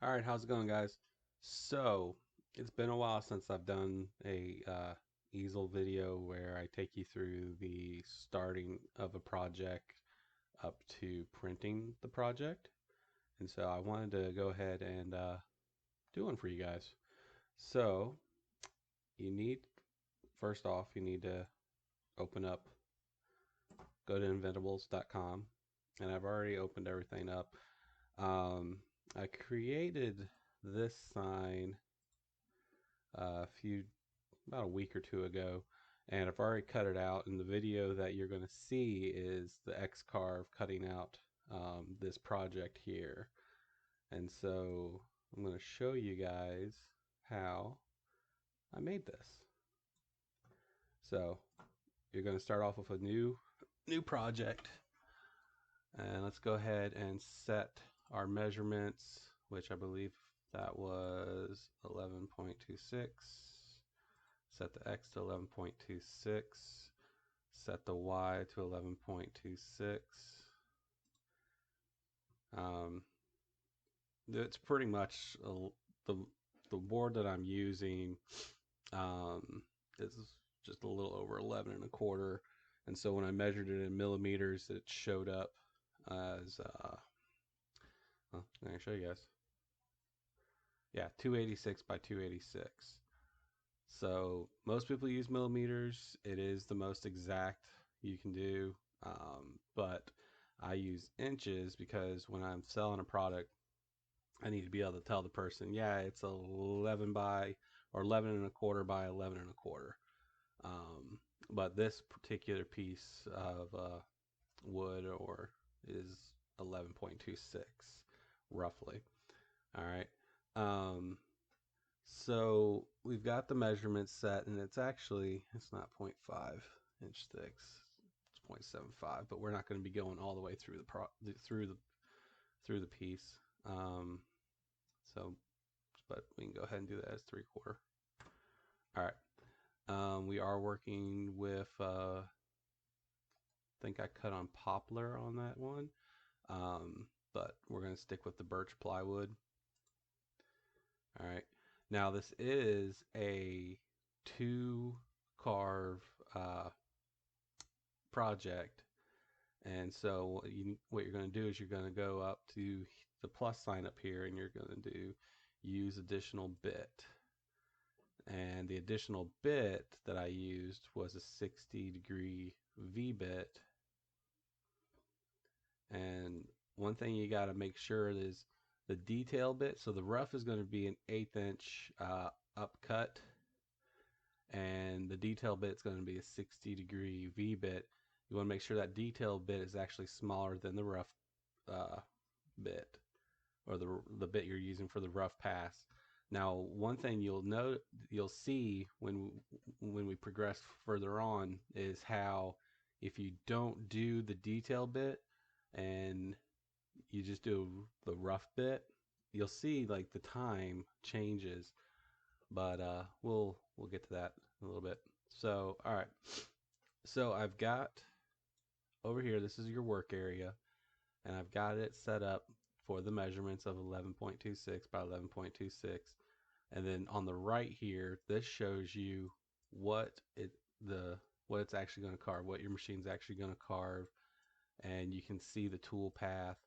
All right, how's it going, guys? So, it's been a while since I've done a easel video where I take you through the starting of a project up to printing the project. And so I wanted to go ahead and do one for you guys. So, you need, first off, you need to open up, go to inventables.com, and I've already opened everything up. I created this sign a few about a week or two ago, and I've already cut it out. And the video that you're going to see is the X-Carve cutting out this project here. And so I'm going to show you guys how I made this. So you're going to start off with a new project, and let's go ahead and set our measurements, which I believe that was 11.26. Set the X to 11.26. Set the Y to 11.26. Um, it's pretty much the the board that I'm using is just a little over 11 and a quarter. And so when I measured it in millimeters, it showed up as well, I'm going to show you guys. Yeah, 286 by 286. So most people use millimeters. It is the most exact you can do, but I use inches because when I'm selling a product, I need to be able to tell the person, yeah, it's 11 by or 11 and a quarter by 11 and a quarter. Um, but this particular piece of wood or is 11.26 roughly. All right. Um, so we've got the measurements set, and it's not 0.5 inch thick. It's 0.75, but we're not going to be going all the way through the piece. So, but we can go ahead and do that as 3/4. All right. We are working with. I think I cut on poplar on that one, but we're going to stick with the birch plywood. All right. Now this is a 2 carve project, and so what you're going to do is you're going to go up to the plus sign up here, and you're going to do use additional bit. And the additional bit that I used was a 60-degree V bit. And one thing you got to make sure is the detail bit. So the rough is going to be an 1/8 inch upcut, and the detail bit is going to be a 60-degree V bit. You want to make sure that detail bit is actually smaller than the rough bit, or the bit you're using for the rough pass. Now, one thing you'll see when we progress further on is how if you don't do the detail bit and you just do the rough bit, you'll see like the time changes. But we'll get to that in a little bit. So, all right. So I've got over here, this is your work area, and I've got it set up for the measurements of 11.26 by 11.26. And then on the right here, this shows you what it's actually going to carve, what your machine's actually going to carve, and you can see the tool path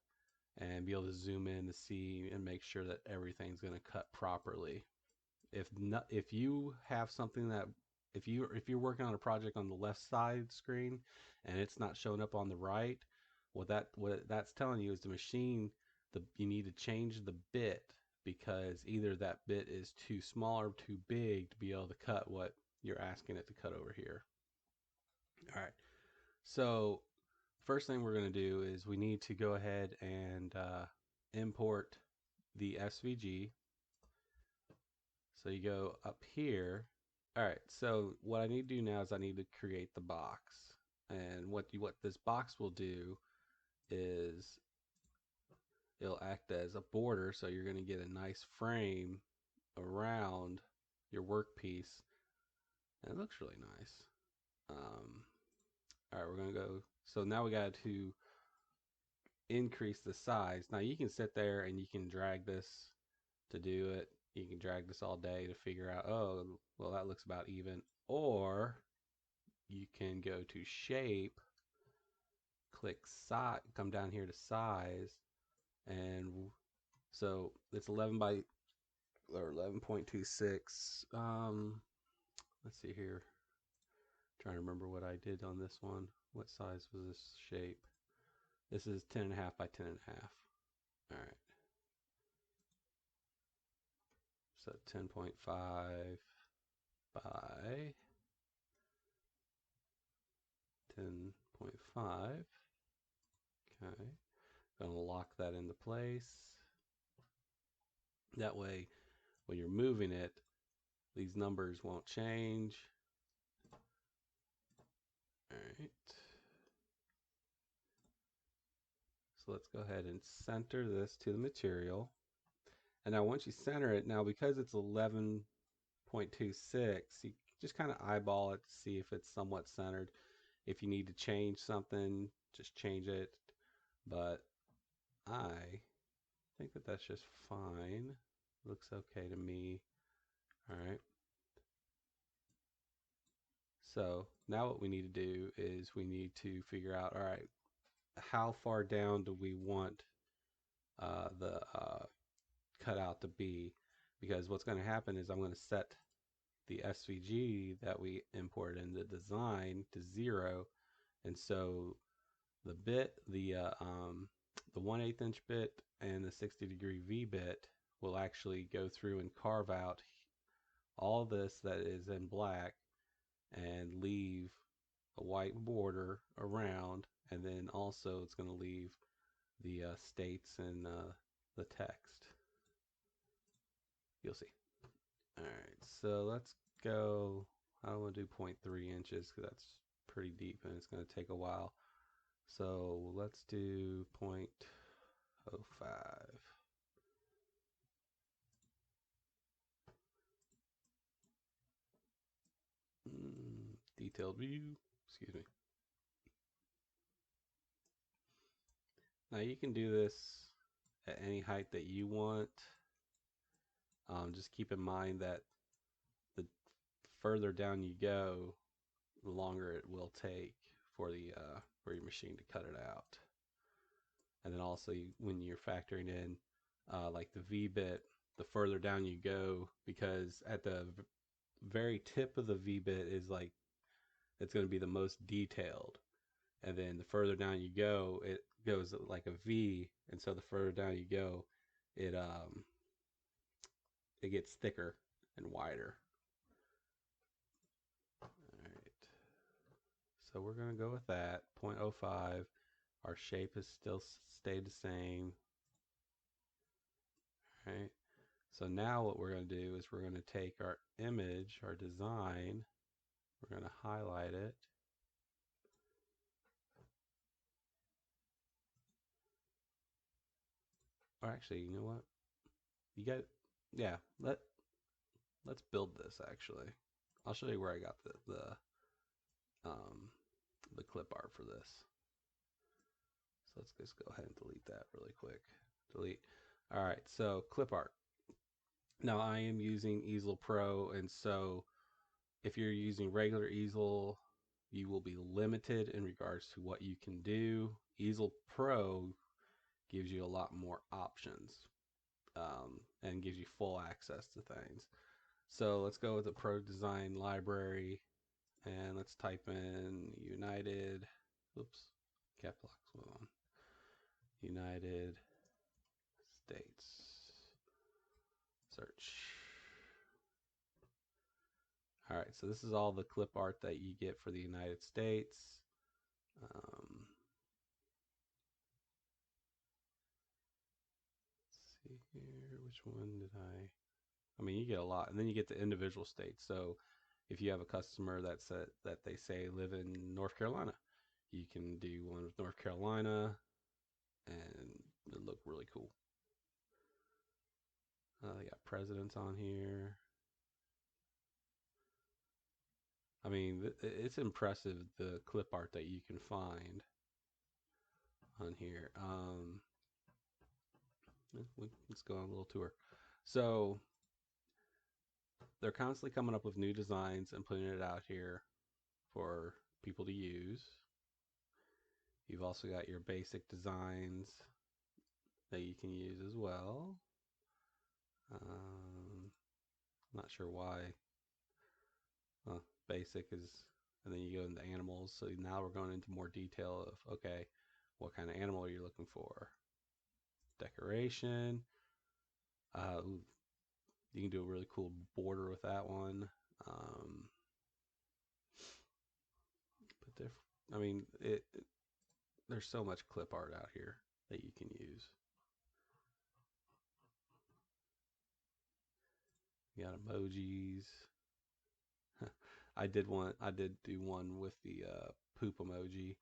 and be able to zoom in to see and make sure that everything's going to cut properly. If you have something that if you're working on a project on the left side screen and it's not showing up on the right, what that's telling you is the machine, you need to change the bit, because either that bit is too small or too big to be able to cut what you're asking it to cut over here. All right. So first thing we're going to do is we need to go ahead and import the SVG. So you go up here. All right. So what I need to do now is I need to create the box. And what this box will do is it'll act as a border, so you're going to get a nice frame around your workpiece, and it looks really nice. All right, we're going to go. So now we got to increase the size. Now you can sit there and you can drag this to do it. You can drag this all day to figure out, oh, well, that looks about even. Or you can go to shape, click size, come down here to size, and so it's 11 by or 11.26. Let's see here. Trying to remember what I did on this one. What size was this shape? This is 10.5 by 10.5. All right. So 10.5 by 10.5. Okay. Gonna lock that into place. That way, when you're moving it, these numbers won't change. All right. So let's go ahead and center this to the material. And now once you center it, now because it's 11.26, you just kind of eyeball it to see if it's somewhat centered. If you need to change something, just change it. But I think that that's just fine. Looks okay to me. All right. So now what we need to do is we need to figure out, all right, how far down do we want the cutout to be? Because what's going to happen is I'm going to set the SVG that we import in the design to 0, and so the bit, the 1/8 inch bit and the 60-degree V bit will actually go through and carve out all this that is in black and leave a white border around, and then also it's going to leave the states and the text. You'll see. All right, so let's go. I don't want to do 0.3 inches because that's pretty deep and it's going to take a while. So let's do 0.05. Detailed view. Excuse me. Now you can do this at any height that you want. Just keep in mind that the further down you go, the longer it will take for your machine to cut it out. And then also when you're factoring in like the V bit, the further down you go, because at the very tip of the V bit is like it's going to be the most detailed, and then the further down you go, it goes like a V, and so the further down you go, it gets thicker and wider. All right, so we're going to go with that 0.05. Our shape has still stayed the same. All right. So now what we're going to do is we're going to take our image, our design, we're going to highlight it. Or actually, you know what? You got, yeah, let's build this actually. I'll show you where I got the clip art for this. So let's just go ahead and delete that really quick. Delete. All right, so clip art. Now I am using Easel Pro, and so if you're using regular Easel, you will be limited in regards to what you can do. Easel Pro gives you a lot more options and gives you full access to things. So let's go with the Pro Design Library, and let's type in United. Oops, cap locks went on. United States. Search. All right, so this is all the clip art that you get for the United States. Let's see here, which one did I mean, you get a lot, and then you get the individual states. So if you have a customer that they say live in North Carolina, you can do one with North Carolina, and it look really cool. They got presidents on here. I mean, it's impressive the clip art that you can find on here. Let's go on a little tour. So they're constantly coming up with new designs and putting it out here for people to use. You've also got your basic designs that you can use as well. Not sure why. Basic is, and then you go into animals. So now we're going into more detail of, okay, what kind of animal are you looking for? Decoration. You can do a really cool border with that one. But I mean, there's so much clip art out here that you can use. You got emojis. I did do one with the poop emoji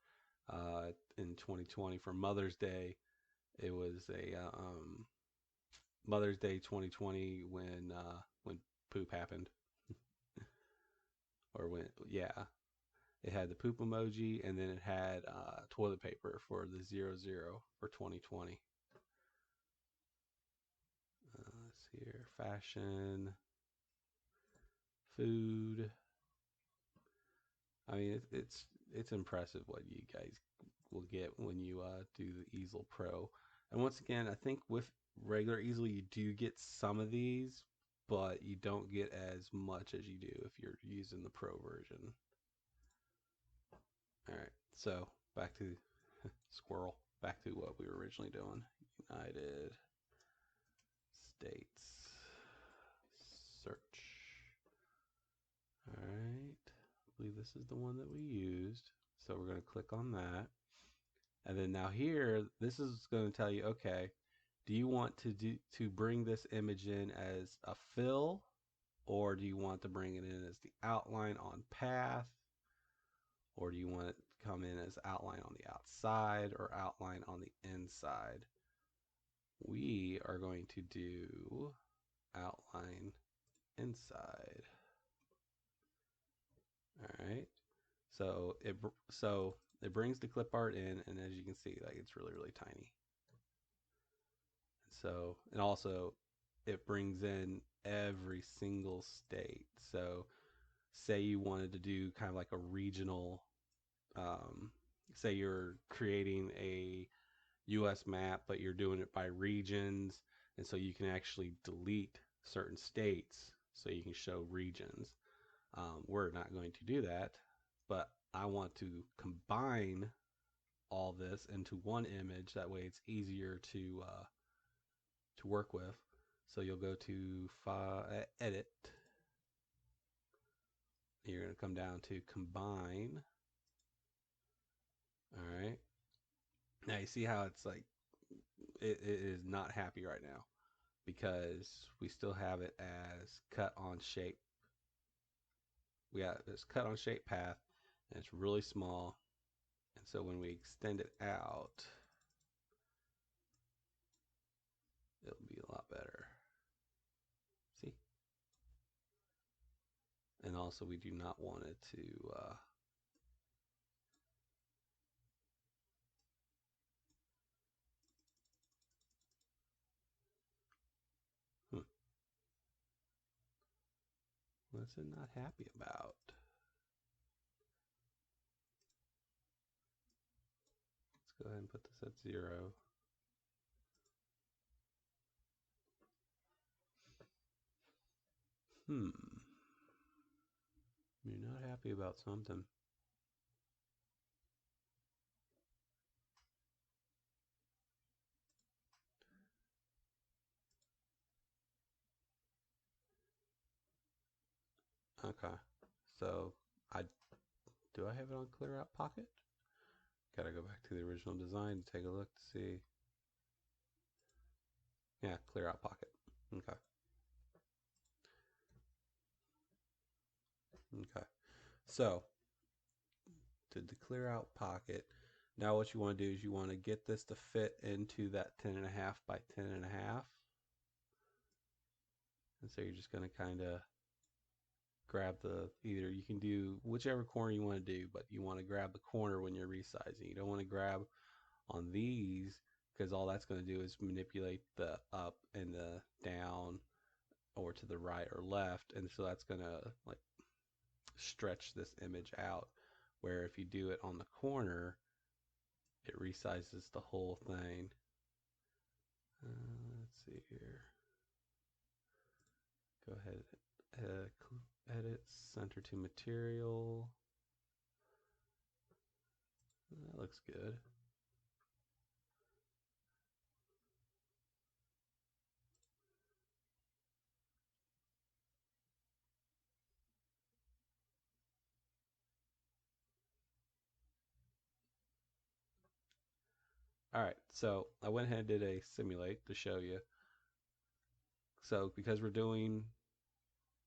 in 2020 for Mother's Day. It was a Mother's Day 2020 when poop happened, or when yeah, it had the poop emoji, and then it had toilet paper for the 00 for 2020. Let's see here, fashion, food. I mean, it's impressive what you guys will get when you do the Easel Pro. And once again, I think with regular Easel, you do get some of these, but you don't get as much as you do if you're using the Pro version. All right, so back to squirrel. Back to what we were originally doing. United States search. All right, I believe this is the one that we used. So we're going to click on that. And then now here, this is going to tell you, okay, do you want to bring this image in as a fill, or do you want to bring it in as the outline on path, or do you want it to come in as outline on the outside or outline on the inside? We are going to do outline inside. All right. So it brings the clip art in, and as you can see, like it's really tiny. So, and also it brings in every single state. So say you wanted to do kind of like a regional, say you're creating a US map, but you're doing it by regions. And so you can actually delete certain states so you can show regions. We're not going to do that, but I want to combine all this into one image. That way it's easier to work with. So you'll go to edit. You're going to come down to combine. All right. Now you see how it's like it is not happy right now because we still have it as cut on shape. We got this cut on shape path, and it's really small. And so when we extend it out, it'll be a lot better. See? And also we do not want it to what's it not happy about? Let's go ahead and put this at 0. You're not happy about something. Okay. So do I have it on clear out pocket? Gotta go back to the original design to take a look to see. Yeah, clear out pocket. Okay. Okay. So to the clear out pocket, now what you want to do is you want to get this to fit into that 10.5 by 10.5. And so you're just going to kind of grab either you can do whichever corner you want to do, but you want to grab the corner when you're resizing. You don't want to grab on these because all that's going to do is manipulate the up and the down or to the right or left, and so that's gonna like stretch this image out, where if you do it on the corner, it resizes the whole thing. Let's see here. Go ahead, edit, center to material. That looks good. All right, so I went ahead and did a simulate to show you. So because we're doing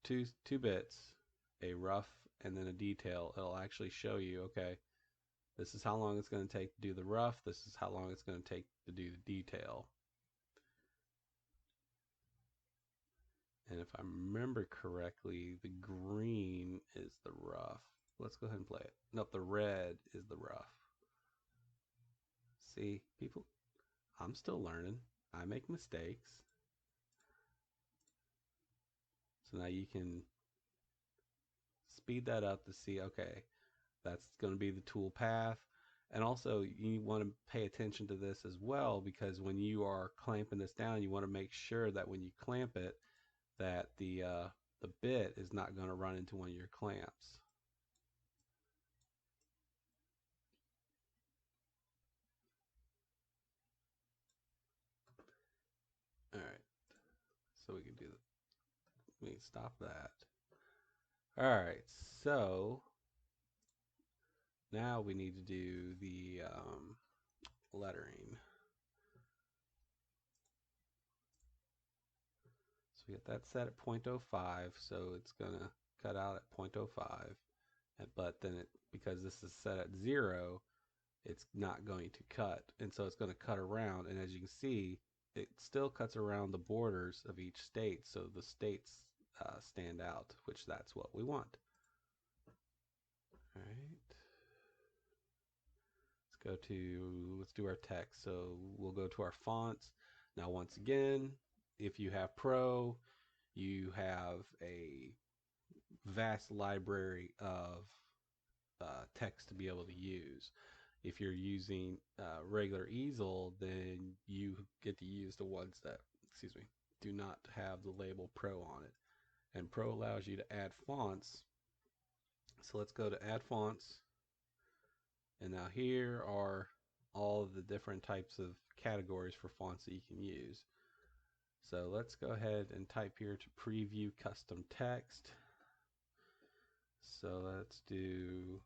two bits, a rough and then a detail, it'll actually show you, okay, this is how long it's going to take to do the rough, this is how long it's going to take to do the detail. And if I remember correctly, the green is the rough. Let's go ahead and play it. Nope, the red is the rough. See, people, I'm still learning. I make mistakes. So now you can speed that up to see, okay, that's going to be the tool path. And also you want to pay attention to this as well, because when you are clamping this down, you want to make sure that when you clamp it, that the bit is not going to run into one of your clamps. All right, so we can do that. We can stop that. All right, so now we need to do the lettering. So we get that set at 0.05, so it's gonna cut out at 0.05. But then because this is set at 0, it's not going to cut, and so it's going to cut around. And as you can see, it still cuts around the borders of each state, so the states stand out, which that's what we want. All right. Let's do our text. So we'll go to our fonts. Now, once again, if you have Pro, you have a vast library of text to be able to use. If you're using regular Easel, then you get to use the ones that, excuse me, do not have the label Pro on it. And Pro allows you to add fonts. So let's go to add fonts. And now here are all of the different types of categories for fonts that you can use. So let's go ahead and type here to preview custom text. So let's do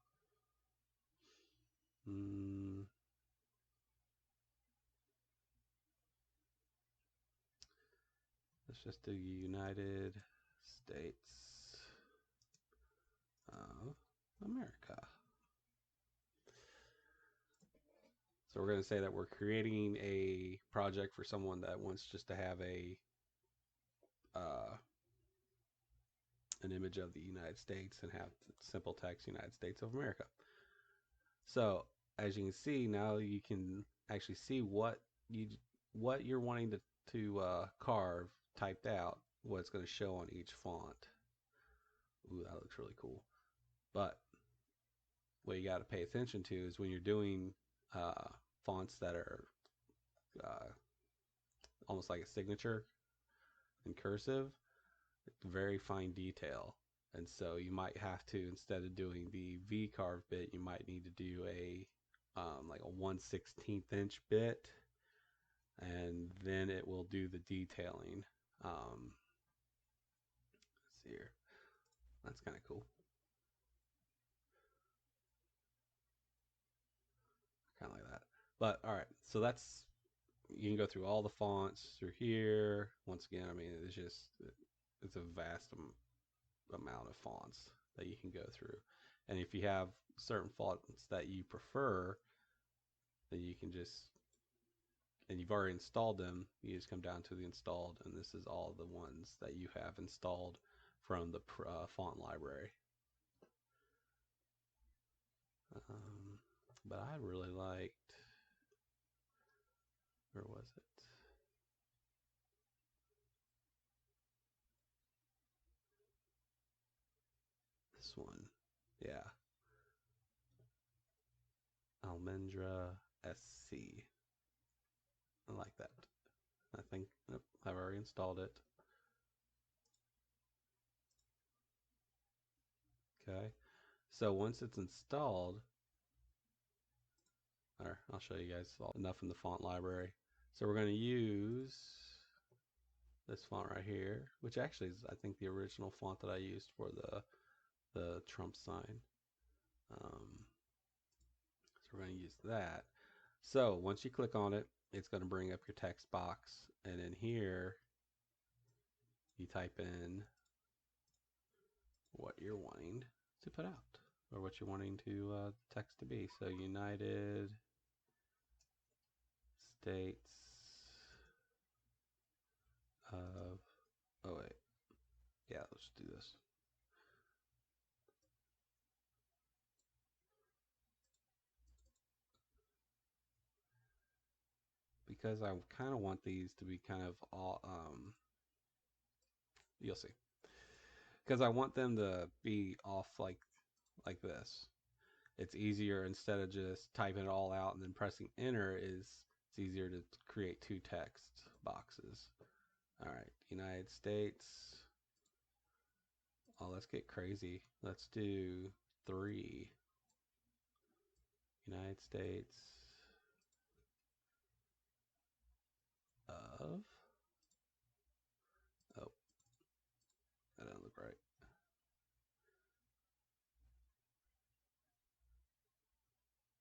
let's just do United States of America. So we're going to say that we're creating a project for someone that wants just to have an image of the United States and have simple text United States of America. So as you can see, now you can actually see what you're wanting to carve typed out, what's going to show on each font. Ooh, that looks really cool. But what you got to pay attention to is when you're doing fonts that are almost like a signature in cursive, very fine detail. And so you might have to, instead of doing the V carve bit, you might need to do a like a 1/16 inch bit, and then it will do the detailing. Let's see here. That's kind of cool. Kind of like that. But all right, so that's, you can go through all the fonts through here. Once again, I mean, it's a vast amount of fonts that you can go through. And if you have certain fonts that you prefer, then you can just, and you've already installed them, you just come down to the installed, and this is all the ones that you have installed from the font library. But I really liked, where was it? this one. Yeah. Almendra SC. I like that. I think I've already installed it. Okay. So once it's installed, or I'll show you guys enough in the font library. So we're going to use this font right here, which actually is, I think, the original font that I used for the Trump sign. So we're going to use that. So once you click on it, it's going to bring up your text box, and in here you type in what you're wanting to put out, or what you're wanting to text to be. So United States of, oh wait, yeah, let's do this. Because I kind of want these to be kind of all, you'll see. Because I want them to be off like this. It's easier, instead of just typing it all out and then pressing enter, it's easier to create two text boxes. All right, United States. Oh, let's get crazy. Let's do 3. United States of. Oh, that doesn't look right.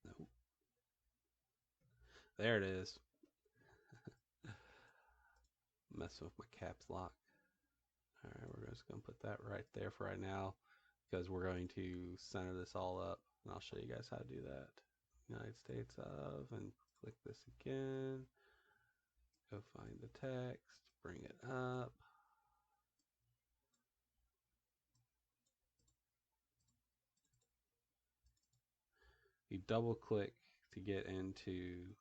No. There it is. Messing with my caps lock. All right, we're just going to put that right there for right now, because we're going to center this all up, and I'll show you guys how to do that. United States of, and click this again. Go find the text, bring it up. You double click to get into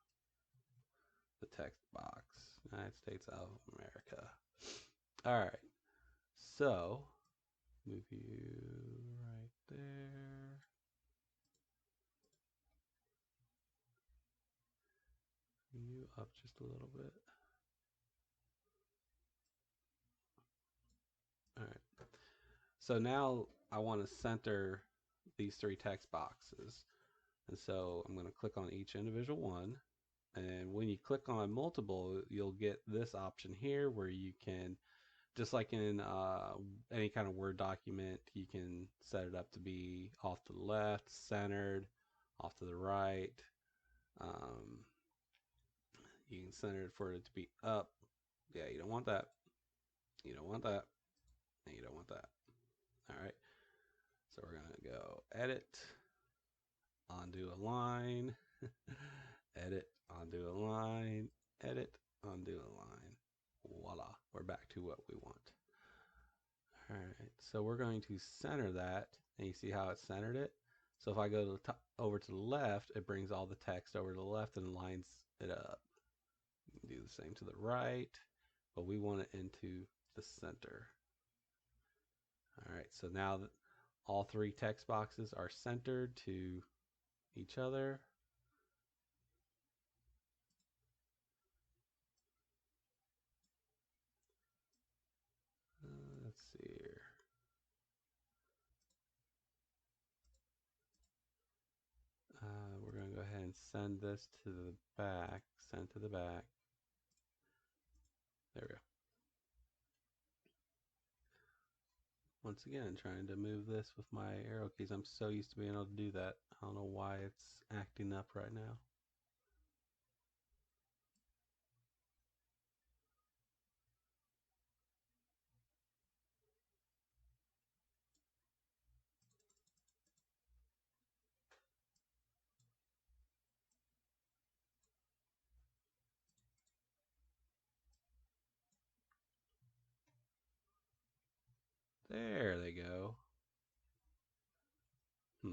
the text box. United States of America. All right, so move you right there. You up just a little bit. All right. So now I want to center these 3 text boxes. And so I'm going to click on each individual one. And when you click on multiple, you'll get this option here where you can, just like in any kind of Word document, you can set it up to be off to the left, centered, off to the right. You can center it for it to be up. Yeah, you don't want that. You don't want that. And you don't want that. All right. So we're going to go edit, undo a line, edit, undo a line, edit, undo a line. Voila, we're back to what we want. All right, so we're going to center that, and you see how it centered it? So if I go to the top, over to the left, it brings all the text over to the left and lines it up. You can do the same to the right, but we want it into the center. All right, so now that all 3 text boxes are centered to each other. Let's see here. We're going to go ahead and send this to the back. Send to the back. There we go. Once again, trying to move this with my arrow keys. I'm so used to being able to do that. I don't know why it's acting up right now. There they go. I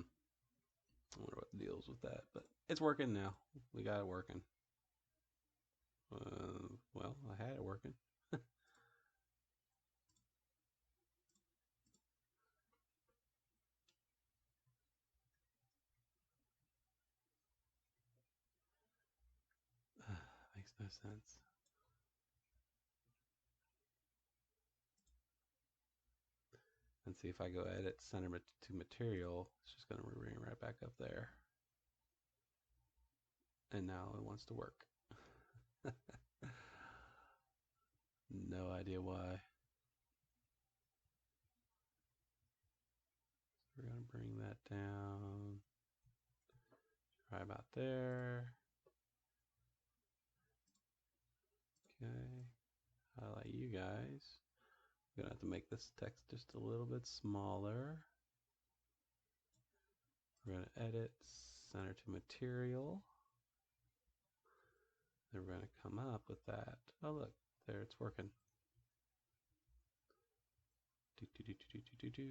wonder what deals with that, but it's working now. We got it working. Well, I had it working. no sense. And see if I go edit center to material, it's just going to bring right back up there. And now it wants to work. No idea why. So we're going to bring that down. Right about there. Okay. Highlight you guys. I'm going to have to make this text just a little bit smaller. We're going to edit center to material. Then we're going to come up with that. Oh, look, there it's working. Do, do, do, do, do, do, do.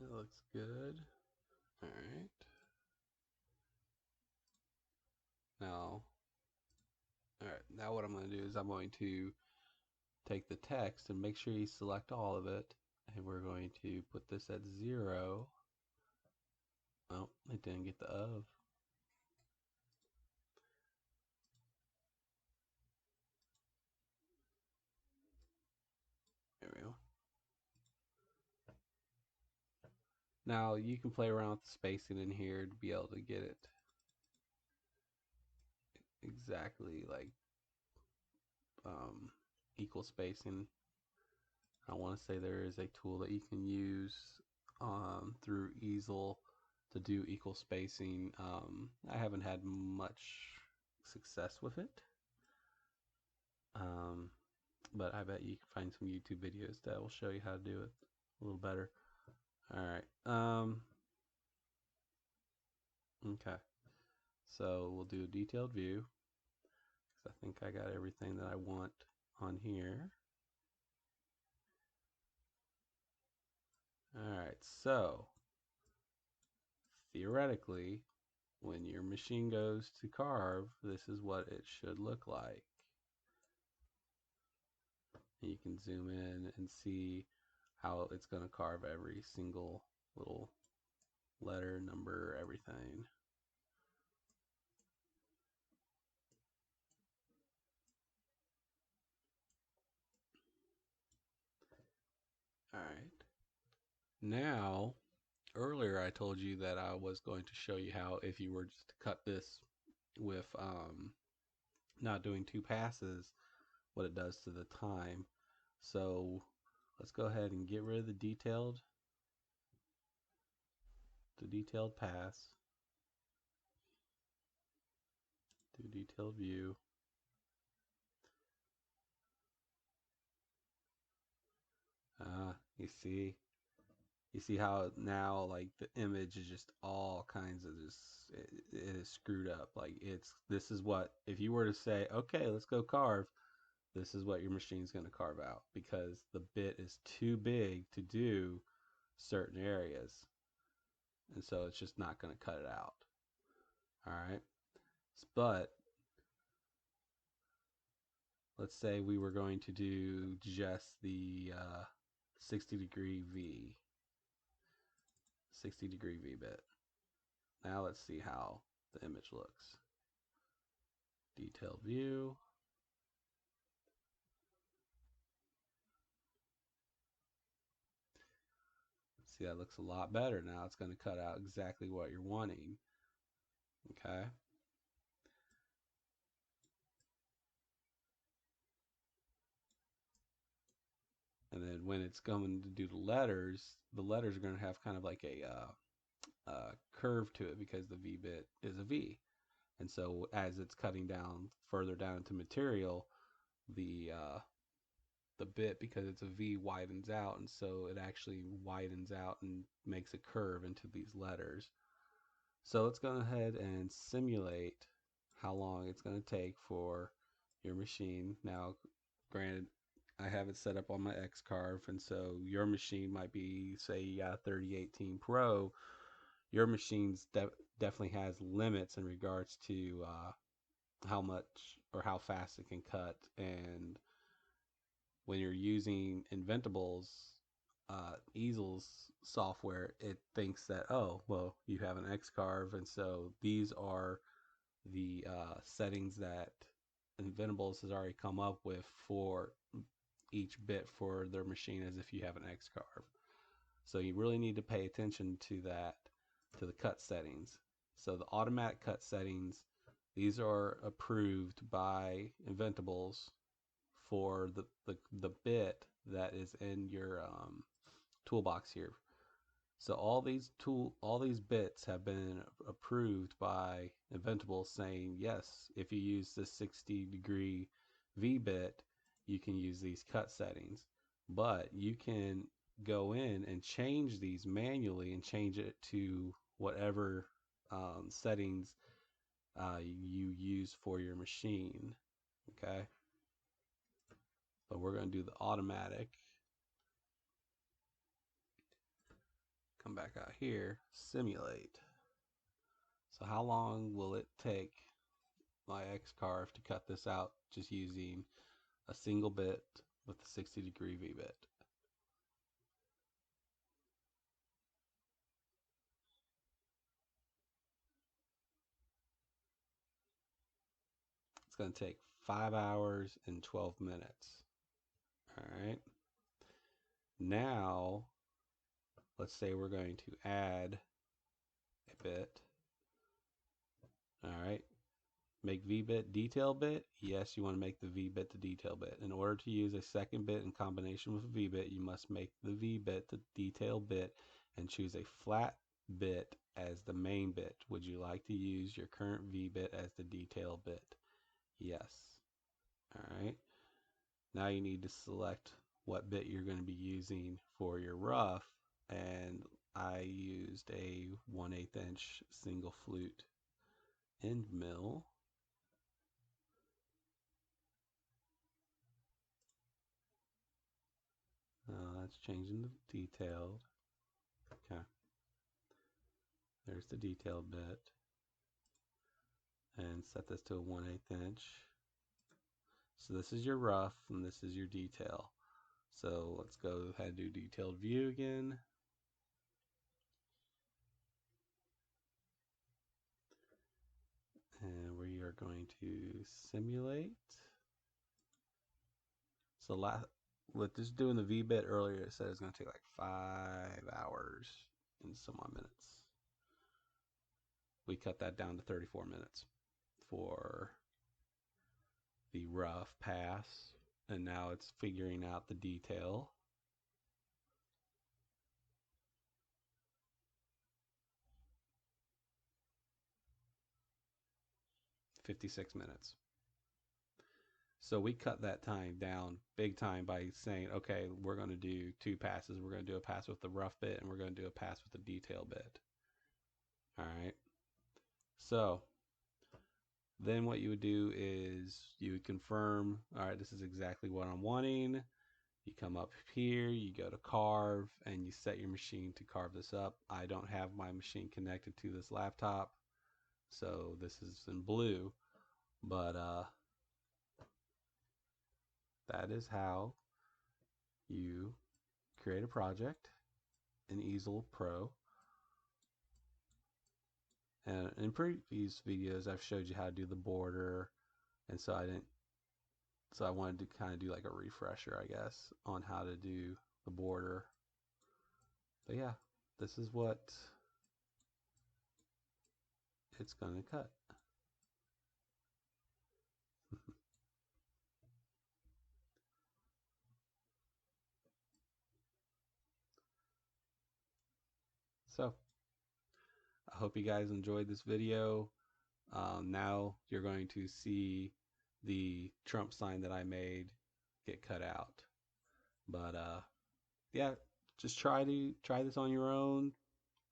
That looks good. All right. Now, all right. Now what I'm going to do is I'm going to take the text and make sure you select all of it. And we're going to put this at 0. Oh, it didn't get the of. There we go. Now you can play around with the spacing in here to be able to get it exactly like equal spacing. I want to say there is a tool that you can use through Easel to do equal spacing. I haven't had much success with it, but I bet you can find some YouTube videos that will show you how to do it a little better. All right. Okay. So we'll do a detailed view because I think I got everything that I want on here. All right. So theoretically, when your machine goes to carve, this is what it should look like. And you can zoom in and see how it's going to carve every single little letter, number, everything. All right. Now, earlier I told you that I was going to show you how, if you were just to cut this with not doing 2 passes, what it does to the time. So let's go ahead and get rid of the detailed pass, do detailed view. You see, how now like the image is just all kinds of just it is screwed up. Like this is what, if you were to say, okay, let's go carve, this is what your machine's going to carve out, because the bit is too big to do certain areas, and so it's just not going to cut it out. All right, but let's say we were going to do just the 60-degree V, 60-degree V bit. Now let's see how the image looks. Detailed view. See, that looks a lot better. Now it's going to cut out exactly what you're wanting. Okay. And then when it's going to do the letters are going to have kind of like a curve to it, because the V bit is a V. And so as it's cutting down further down into material, the the bit, because it's a V, widens out, and so it actually widens out and makes a curve into these letters. So let's go ahead and simulate how long it's going to take for your machine. Now, granted, I have it set up on my X-Carve, and so your machine might be, say you got a 3018 Pro, your machine's definitely has limits in regards to how much or how fast it can cut. And when you're using Inventables, Easel's software, it thinks that, oh, well, you have an X-Carve, and so these are the settings that Inventables has already come up with for each bit for their machine, as if you have an X-Carve. So you really need to pay attention to that, to the cut settings. So the automatic cut settings, these are approved by Inventables for the bit that is in your toolbox here. So all these bits have been approved by Inventable, saying yes, if you use the 60-degree V bit, you can use these cut settings. But you can go in and change these manually and change it to whatever settings you use for your machine. Okay, but we're going to do the automatic. Come back out here, simulate. So how long will it take my X-Carve to cut this out just using a single bit with a 60-degree V bit? It's going to take 5 hours and 12 minutes. All right. Now, let's say we're going to add a bit. All right. Make V-bit detail bit? Yes, you want to make the V-bit the detail bit. In order to use a second bit in combination with a V-bit, you must make the V-bit the detail bit and choose a flat bit as the main bit. Would you like to use your current V-bit as the detail bit? Yes. All right. Now you need to select what bit you're going to be using for your rough, and I used a 1/8 inch single flute end mill. That's changing the detailed. Okay. There's the detailed bit. And set this to a 1/8 inch. So this is your rough and this is your detail. So let's go ahead and do detailed view again. And we are going to simulate. So with just doing the V bit earlier, it said it's going to take like 5 hours and some odd minutes. We cut that down to 34 minutes for the rough pass, and now it's figuring out the detail. 56 minutes. So we cut that time down big time by saying, okay, we're going to do 2 passes. We're going to do a pass with the rough bit and we're going to do a pass with the detail bit. All right. So then what you would do is you would confirm, all right, this is exactly what I'm wanting. You come up here, you go to carve, and you set your machine to carve this up. I don't have my machine connected to this laptop, so this is in blue, but that is how you create a project in Easel Pro. And in previous videos, I've showed you how to do the border, and so I wanted to kind of do like a refresher, I guess, on how to do the border. But yeah, this is what it's going to cut. So I hope you guys enjoyed this video. Now you're going to see the Trump sign that I made get cut out. But yeah, just try this on your own.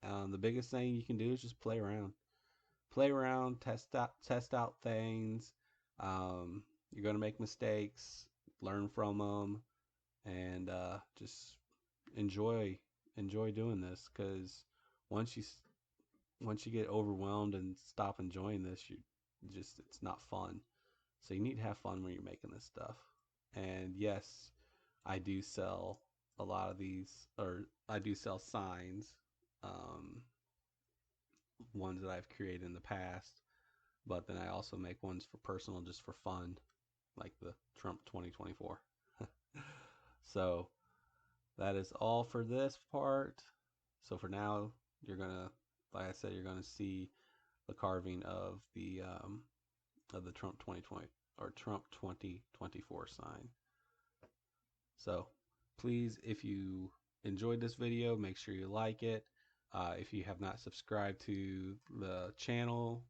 The biggest thing you can do is just play around, test out things. You're gonna make mistakes, learn from them, and just enjoy enjoy doing this. Because once you once you get overwhelmed and stop enjoying this, you just it's not fun. So you need to have fun when you're making this stuff. And yes, I do sell a lot of these, or I do sell signs, um, ones that I've created in the past. But then I also make ones for personal, just for fun, like the Trump 2024. So that is all for this part. So for now, you're gonna, like I said, you're gonna see the carving of the Trump 2020 or Trump 2024 sign. So please, if you enjoyed this video, make sure you like it. If you have not subscribed to the channel,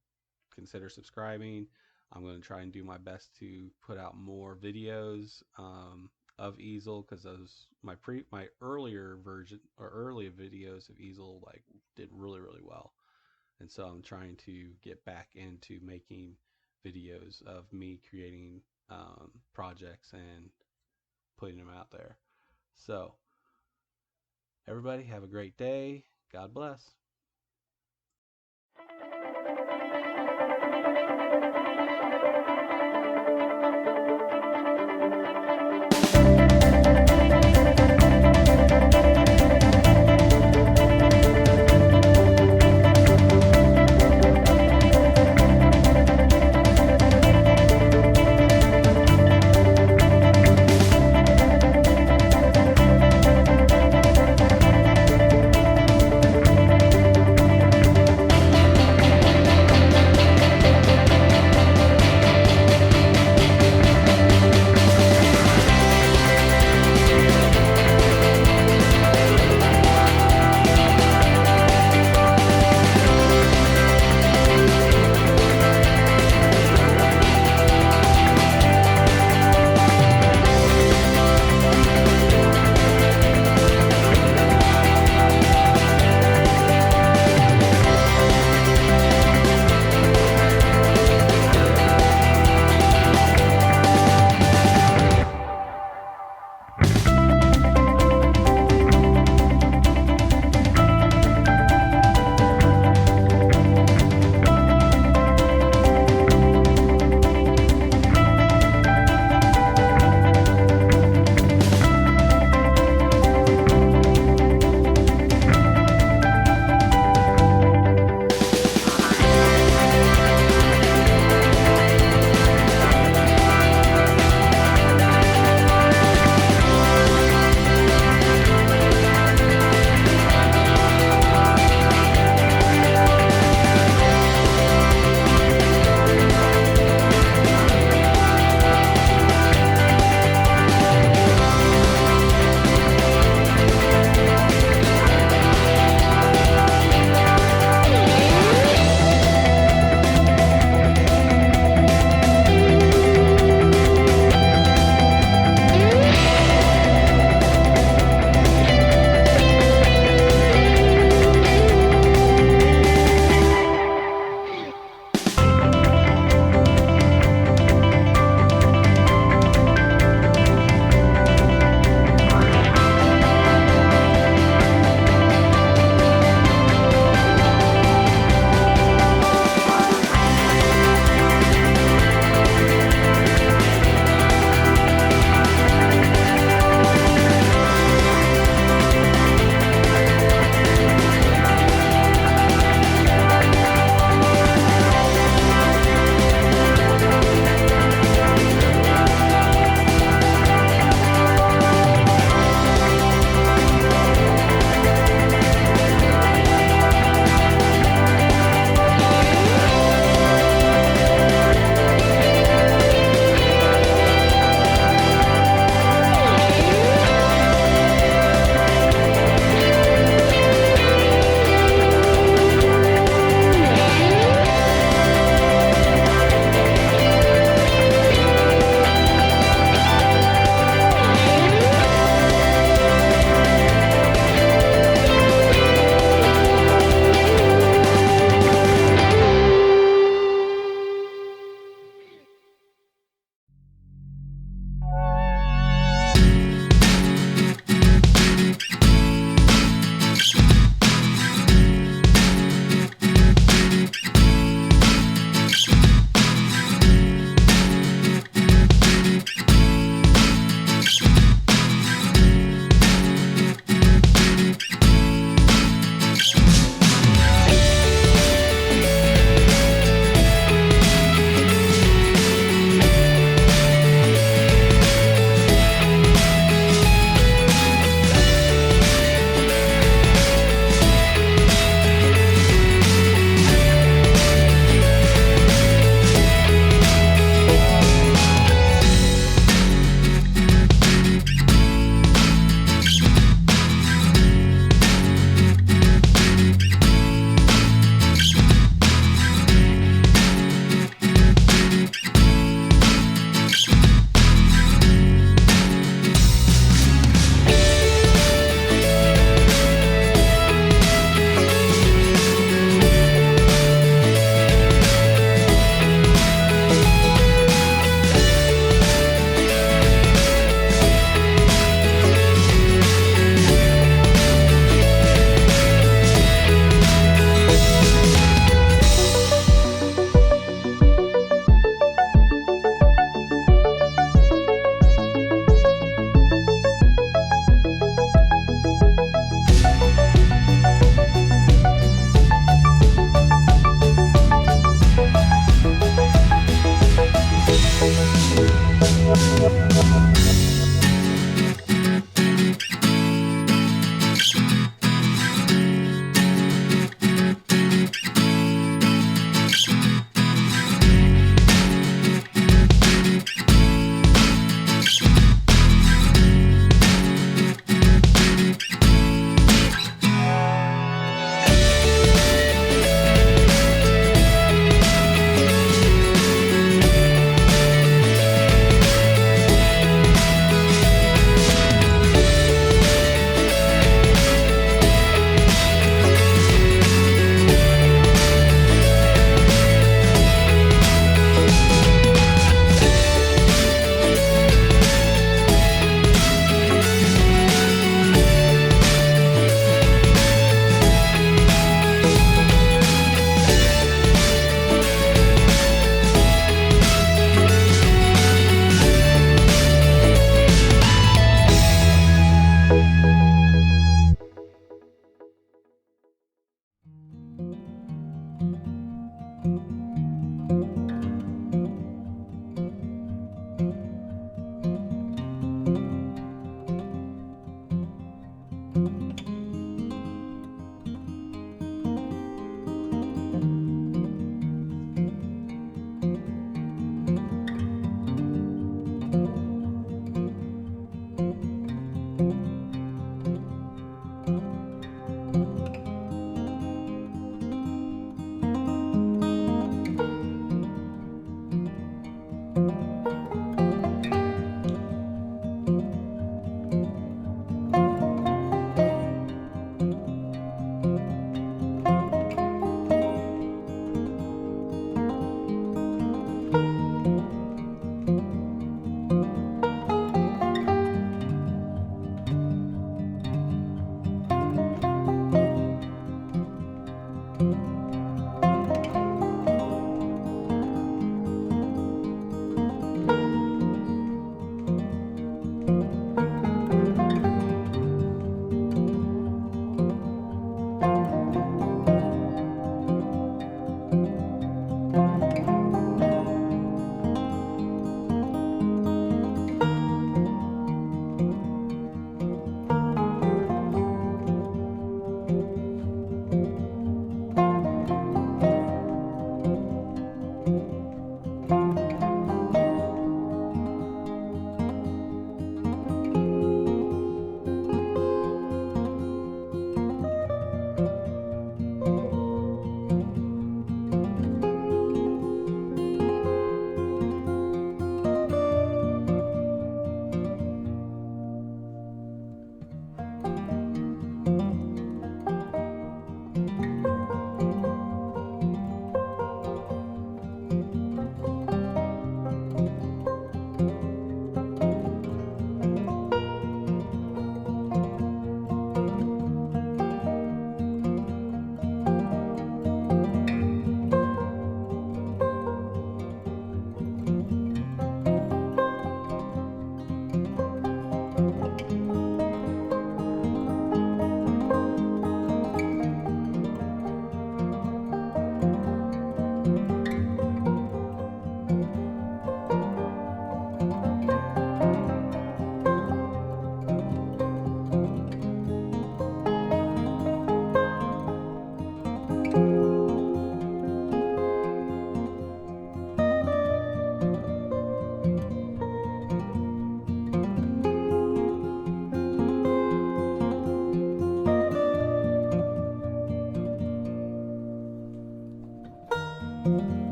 consider subscribing. I'm going to try and do my best to put out more videos of Easel, because those my earlier version or earlier videos of Easel like did really well, and so I'm trying to get back into making videos of me creating projects and putting them out there. So everybody have a great day. God bless.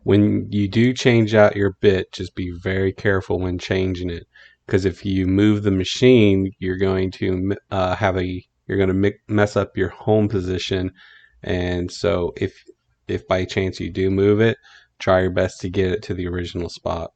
When you do change out your bit, just be very careful when changing it, because if you move the machine, you're going to you're going to mess up your home position. And so if by chance you do move it, try your best to get it to the original spot.